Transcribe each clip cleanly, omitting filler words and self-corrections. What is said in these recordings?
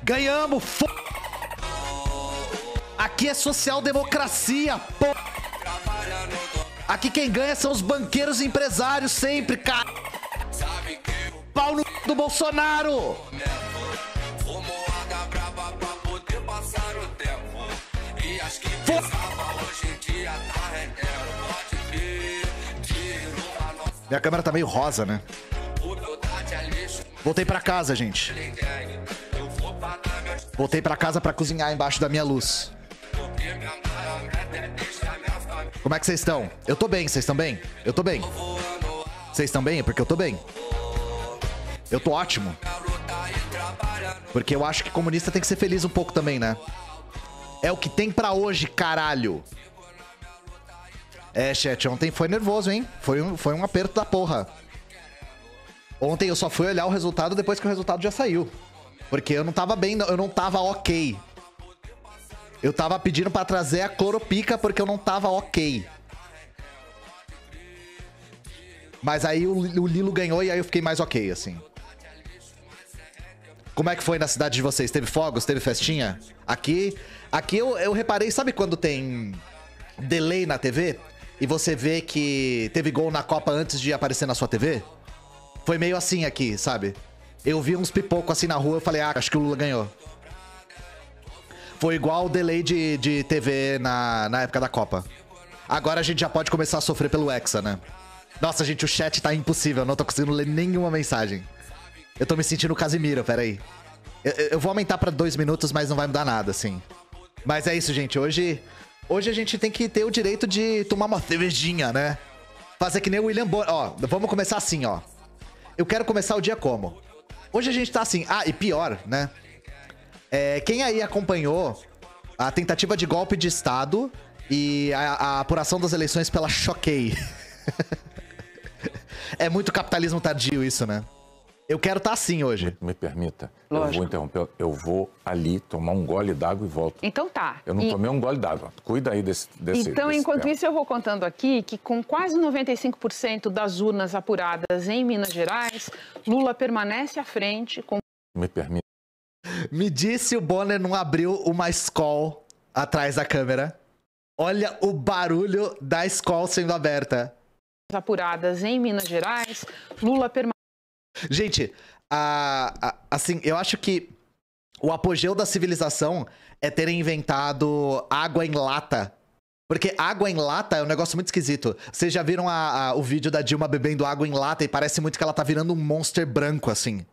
Ganhamos, Aqui é social-democracia, Aqui quem ganha são os banqueiros e empresários sempre, cara. Pau no do Bolsonaro. Minha câmera tá meio rosa, né? Voltei pra casa, gente. Voltei pra casa pra cozinhar embaixo da minha luz. Como é que vocês estão? Eu tô bem, vocês estão bem? Eu tô bem. Vocês estão bem? Porque eu tô bem. Eu tô ótimo. Porque eu acho que comunista tem que ser feliz um pouco também, né? É o que tem pra hoje, caralho. É, chat, ontem foi nervoso, hein? Foi um aperto da porra. Ontem eu só fui olhar o resultado depois que o resultado já saiu. Porque eu não tava bem, eu não tava ok. Eu tava pedindo pra trazer a cloropica porque eu não tava ok. Mas aí o Lilo ganhou e aí eu fiquei mais ok, assim. Como é que foi na cidade de vocês? Teve fogos? Teve festinha? Aqui eu reparei, sabe quando tem delay na TV? E você vê que teve gol na Copa antes de aparecer na sua TV? Foi meio assim aqui, sabe? Eu vi uns pipocos assim na rua, eu falei, acho que o Lula ganhou. Foi igual o delay de TV na época da Copa. Agora a gente já pode começar a sofrer pelo Hexa, né? Nossa, gente, o chat tá impossível, eu não tô conseguindo ler nenhuma mensagem. Eu tô me sentindo Casimiro, peraí. Eu vou aumentar pra 2 minutos, mas não vai mudar nada, assim. Mas é isso, gente, hoje a gente tem que ter o direito de tomar uma cervejinha, né? Fazer que nem o William Bonner. Ó, vamos começar assim, ó. Eu quero começar o dia como? Hoje a gente tá assim... Ah, e pior, né? Quem aí acompanhou a tentativa de golpe de Estado e a apuração das eleições pela Choquei? É muito capitalismo tardio isso, né? Eu quero estar assim hoje. Me permita, Lógico. Eu vou interromper. Eu vou ali tomar um gole d'água e volto. Então tá. Eu não tomei um gole d'água. Cuida aí desse Então, enquanto tempo. isso, eu vou contando aqui que com quase 95% das urnas apuradas em Minas Gerais, Lula permanece à frente com... Me permita. Me disse o Bonner não abriu uma Skol atrás da câmera. Olha o barulho da Skol sendo aberta. apuradas em Minas Gerais, Lula permanece... Gente, assim, eu acho que o apogeu da civilização é terem inventado água em lata. Porque água em lata é um negócio muito esquisito. Vocês já viram o vídeo da Dilma bebendo água em lata e parece muito que ela tá virando um monster branco, assim.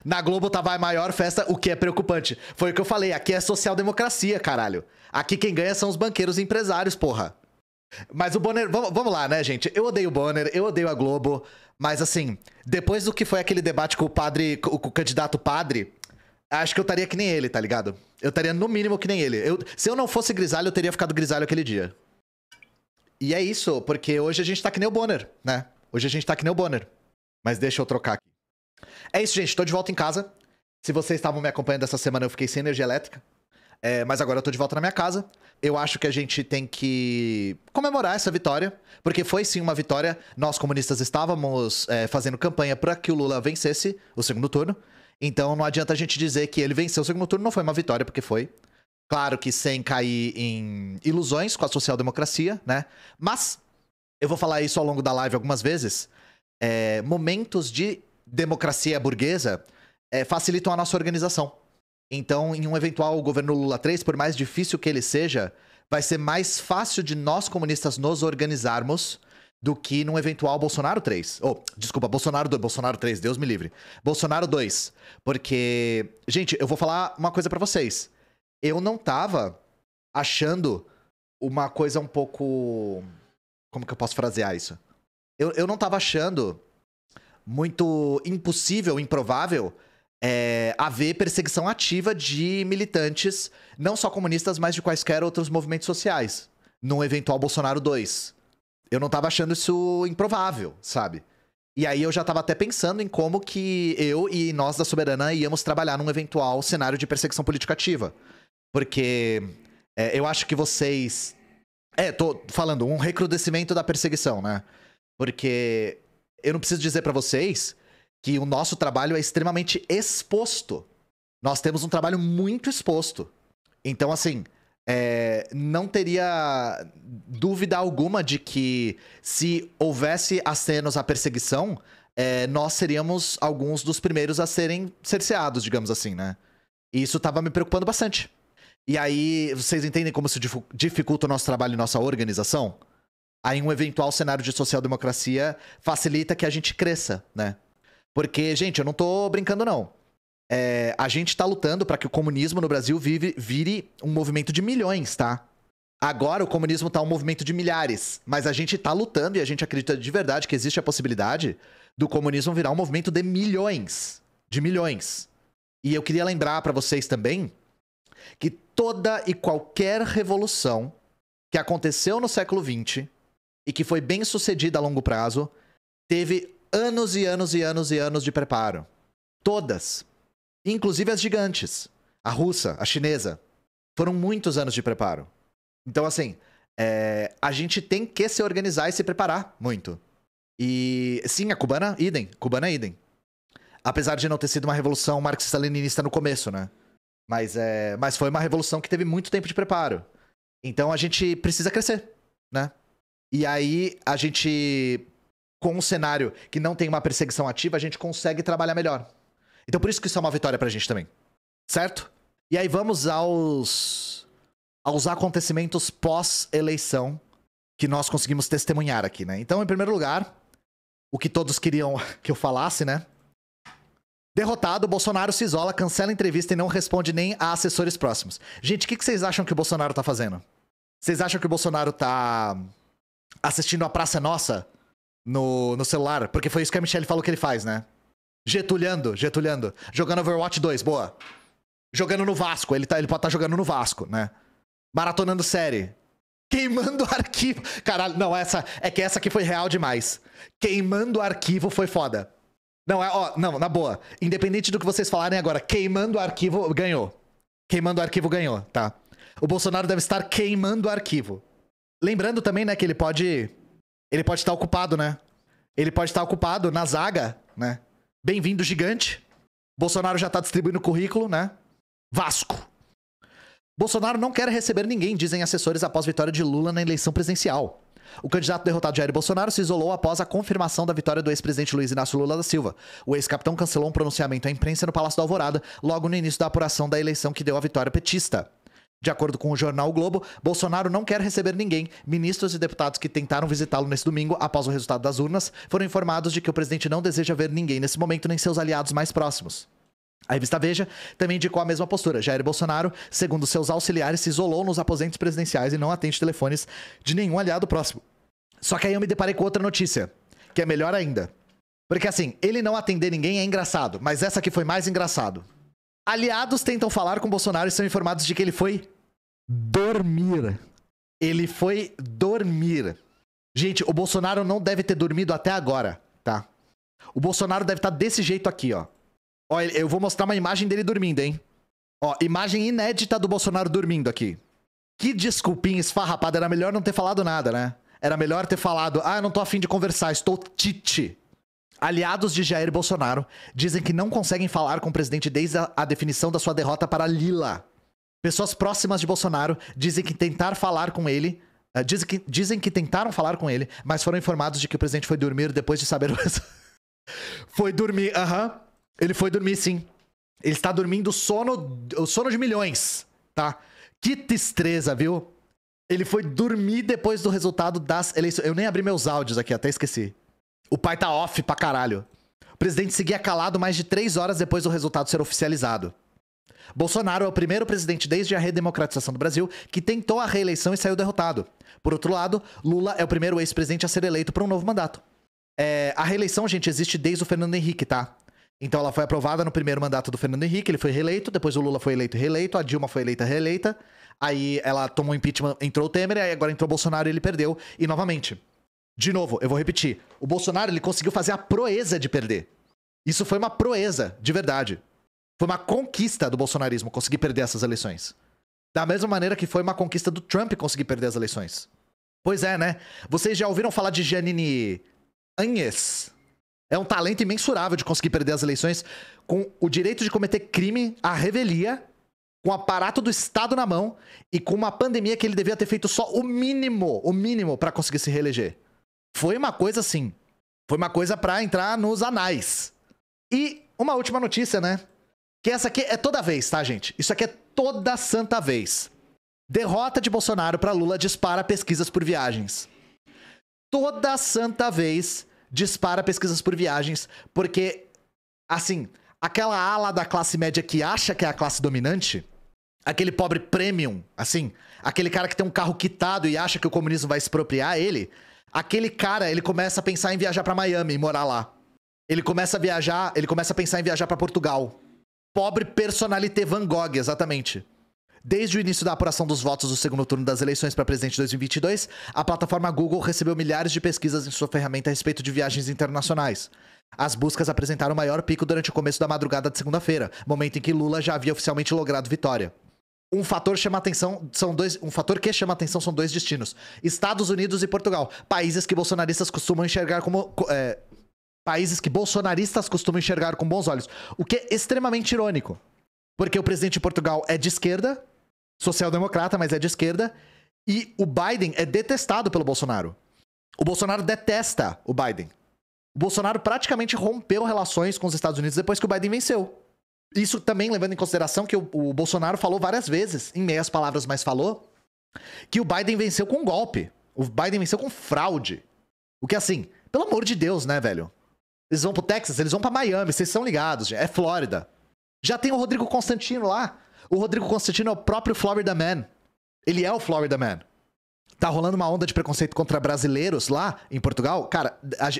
Na Globo tava a maior festa, o que é preocupante. Foi o que eu falei, aqui é social-democracia, caralho. Aqui quem ganha são os banqueiros e empresários, porra. Mas o Bonner... Vamos lá, né, gente? Eu odeio o Bonner, eu odeio a Globo. Mas, assim, depois do que foi aquele debate com o padre, com o candidato padre, acho que eu estaria que nem ele, tá ligado? Eu estaria no mínimo que nem ele. Se eu não fosse grisalho, eu teria ficado grisalho aquele dia. E é isso, porque hoje a gente tá que nem o Bonner, né? Hoje a gente tá que nem o Bonner. Mas deixa eu trocar aqui. É isso, gente. Tô de volta em casa. Se vocês estavam me acompanhando essa semana, eu fiquei sem energia elétrica. Mas agora eu tô de volta na minha casa. Eu acho que a gente tem que comemorar essa vitória, porque foi sim uma vitória. Nós, comunistas, estávamos fazendo campanha para que o Lula vencesse o segundo turno. Então não adianta a gente dizer que ele venceu o segundo turno, não foi uma vitória, porque foi. Claro que sem cair em ilusões com a social-democracia, né? Mas, eu vou falar isso ao longo da live algumas vezes, momentos de democracia burguesa facilitam a nossa organização. Então, em um eventual governo Lula 3, por mais difícil que ele seja, vai ser mais fácil de nós comunistas nos organizarmos do que num eventual Bolsonaro 3. Desculpa, Bolsonaro 2, Bolsonaro 3, Deus me livre. Bolsonaro 2. Porque, gente, eu vou falar uma coisa pra vocês. Eu não tava achando uma coisa um pouco... Como que eu posso frasear isso? Eu não tava achando muito impossível, improvável... haver perseguição ativa de militantes, não só comunistas, mas de quaisquer outros movimentos sociais, num eventual Bolsonaro 2. Eu não tava achando isso improvável, sabe? E aí eu já tava até pensando em como que eu e nós da Soberana íamos trabalhar num eventual cenário de perseguição política ativa. Porque eu acho que vocês Tô falando, um recrudescimento da perseguição, né? Porque eu não preciso dizer pra vocês que o nosso trabalho é extremamente exposto. Nós temos um trabalho muito exposto. Então, assim, não teria dúvida alguma de que se houvesse acenos à perseguição, nós seríamos alguns dos primeiros a serem cerceados, digamos assim, né? E isso tava me preocupando bastante. E aí, vocês entendem como isso dificulta o nosso trabalho e nossa organização? Aí um eventual cenário de social-democracia facilita que a gente cresça, né? Porque, gente, eu não tô brincando, não. A gente tá lutando pra que o comunismo no Brasil vire um movimento de milhões, tá? Agora o comunismo tá um movimento de milhares. Mas a gente tá lutando e a gente acredita de verdade que existe a possibilidade do comunismo virar um movimento de milhões. De milhões. E eu queria lembrar pra vocês também que toda e qualquer revolução que aconteceu no século XX e que foi bem sucedida a longo prazo, teve anos e anos e anos e anos de preparo. Todas. Inclusive as gigantes. A russa, a chinesa. Foram muitos anos de preparo. Então, assim, a gente tem que se organizar e se preparar muito. E, sim, a cubana, idem. Cubana, idem. Apesar de não ter sido uma revolução marxista-leninista no começo, né? Mas foi uma revolução que teve muito tempo de preparo. Então a gente precisa crescer, né? E aí a gente, com um cenário que não tem uma perseguição ativa, a gente consegue trabalhar melhor. Então por isso que isso é uma vitória pra gente também. Certo? E aí vamos aos acontecimentos pós-eleição que nós conseguimos testemunhar aqui, né? Então, em primeiro lugar, o que todos queriam que eu falasse, né? Derrotado, Bolsonaro se isola, cancela a entrevista e não responde nem a assessores próximos. Gente, o que vocês acham que o Bolsonaro tá fazendo? Vocês acham que o Bolsonaro tá assistindo a Praça Nossa no celular? Porque foi isso que a Michelle falou que ele faz, né? Getulhando. Jogando Overwatch 2, boa. Jogando no Vasco, ele pode estar jogando no Vasco, né? Maratonando série. Queimando arquivo. Caralho, não, essa aqui foi real demais. Queimando arquivo foi foda. Não, na boa. Independente do que vocês falarem agora, queimando arquivo ganhou. Queimando arquivo ganhou, tá? O Bolsonaro deve estar queimando arquivo. Lembrando também, né, que ele pode estar ocupado, né? Ele pode estar ocupado na zaga, né? Bem-vindo, gigante. Bolsonaro já tá distribuindo currículo, né? Vasco. Bolsonaro não quer receber ninguém, dizem assessores após vitória de Lula na eleição presidencial. O candidato derrotado Jair Bolsonaro se isolou após a confirmação da vitória do ex-presidente Luiz Inácio Lula da Silva. O ex-capitão cancelou um pronunciamento à imprensa no Palácio da Alvorada, logo no início da apuração da eleição que deu a vitória petista. De acordo com o jornal O Globo, Bolsonaro não quer receber ninguém. Ministros e deputados que tentaram visitá-lo nesse domingo, após o resultado das urnas, foram informados de que o presidente não deseja ver ninguém nesse momento, nem seus aliados mais próximos. A revista Veja também indicou a mesma postura. Jair Bolsonaro, segundo seus auxiliares, se isolou nos aposentos presidenciais e não atende telefones de nenhum aliado próximo. Só que aí eu me deparei com outra notícia, que é melhor ainda. Porque assim, ele não atender ninguém é engraçado, mas essa aqui foi mais engraçado. Aliados tentam falar com Bolsonaro e são informados de que ele foi dormir. Ele foi dormir. Gente, o Bolsonaro não deve ter dormido até agora, tá? O Bolsonaro deve estar desse jeito aqui, ó. Ó, eu vou mostrar uma imagem dele dormindo, hein? Ó, imagem inédita do Bolsonaro dormindo aqui. Que desculpinha esfarrapada, era melhor não ter falado nada, né? Era melhor ter falado, não tô afim de conversar, estou tite. Aliados de Jair Bolsonaro dizem que não conseguem falar com o presidente desde a definição da sua derrota para Lula. Pessoas próximas de Bolsonaro dizem que tentar falar com ele... Dizem que tentaram falar com ele, mas foram informados de que o presidente foi dormir depois de saber... Foi dormir, Ele foi dormir, sim. Ele está dormindo o sono de milhões, tá? Que tristeza, viu? Ele foi dormir depois do resultado das eleições. Eu nem abri meus áudios aqui, até esqueci. O pai tá off pra caralho. O presidente seguia calado mais de 3 horas depois do resultado ser oficializado. Bolsonaro é o primeiro presidente desde a redemocratização do Brasil que tentou a reeleição e saiu derrotado. Por outro lado, Lula é o primeiro ex-presidente a ser eleito por um novo mandato. A reeleição, gente, existe desde o Fernando Henrique, tá? Então ela foi aprovada no primeiro mandato do Fernando Henrique, ele foi reeleito, depois o Lula foi eleito e reeleito, a Dilma foi eleita e reeleita, aí ela tomou impeachment, entrou o Temer, aí agora entrou o Bolsonaro e ele perdeu, e novamente. De novo, eu vou repetir, o Bolsonaro ele conseguiu fazer a proeza de perder. Isso foi uma proeza, de verdade. Foi uma conquista do bolsonarismo conseguir perder essas eleições. Da mesma maneira que foi uma conquista do Trump conseguir perder as eleições. Pois é, né? Vocês já ouviram falar de Jeanine Áñez? É um talento imensurável de conseguir perder as eleições com o direito de cometer crime à revelia, com o aparato do Estado na mão e com uma pandemia que ele devia ter feito só o mínimo pra conseguir se reeleger. Foi uma coisa assim, foi uma coisa pra entrar nos anais. E uma última notícia, né? Que essa aqui é toda vez, tá, gente? Isso aqui é toda santa vez. Derrota de Bolsonaro pra Lula dispara pesquisas por viagens. Toda santa vez dispara pesquisas por viagens, porque, assim, aquela ala da classe média que acha que é a classe dominante, aquele pobre premium, assim, aquele cara que tem um carro quitado e acha que o comunismo vai expropriar ele, aquele cara, ele começa a pensar em viajar pra Miami e morar lá. Ele começa a pensar em viajar pra Portugal. Pobre personalité Van Gogh, exatamente. Desde o início da apuração dos votos do segundo turno das eleições para presidente de 2022, a plataforma Google recebeu milhares de pesquisas em sua ferramenta a respeito de viagens internacionais. As buscas apresentaram o maior pico durante o começo da madrugada de segunda-feira, momento em que Lula já havia oficialmente logrado vitória. Um fator que chama atenção são dois destinos: Estados Unidos e Portugal, países que bolsonaristas costumam enxergar com bons olhos, o que é extremamente irônico, porque o presidente de Portugal é de esquerda, social-democrata, mas é de esquerda, e o Biden é detestado pelo Bolsonaro. O Bolsonaro detesta o Biden. O Bolsonaro praticamente rompeu relações com os Estados Unidos depois que o Biden venceu. Isso também levando em consideração que o Bolsonaro falou várias vezes, em meias palavras, mas falou, que o Biden venceu com golpe. O Biden venceu com fraude. O que, assim, pelo amor de Deus, né, velho? Eles vão pro Texas, eles vão pra Miami, vocês são ligados, é Flórida. Já tem o Rodrigo Constantino lá. O Rodrigo Constantino é o próprio Florida Man. Ele é o Florida Man. Tá rolando uma onda de preconceito contra brasileiros lá em Portugal. Cara,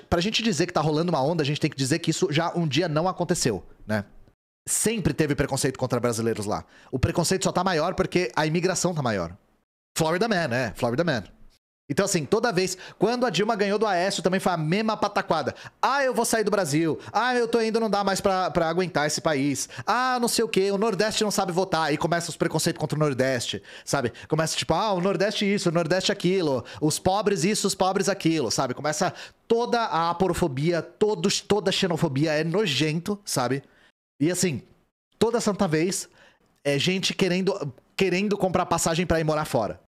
pra gente dizer que tá rolando uma onda, a gente tem que dizer que isso já um dia não aconteceu, né? Sempre teve preconceito contra brasileiros lá. O preconceito só tá maior porque a imigração tá maior. Florida Man, né? Florida Man. Então, assim, toda vez... Quando a Dilma ganhou do Aécio, também foi a mesma pataquada. Ah, eu vou sair do Brasil. Ah, eu tô indo, não dá mais pra aguentar esse país. Ah, não sei o quê. O Nordeste não sabe votar. Aí começa os preconceitos contra o Nordeste, sabe? Começa tipo, o Nordeste isso, o Nordeste aquilo. Os pobres isso, os pobres aquilo, sabe? Começa toda a aporofobia, toda a xenofobia. É nojento, sabe? E, assim, toda santa vez é gente querendo comprar passagem pra ir morar fora.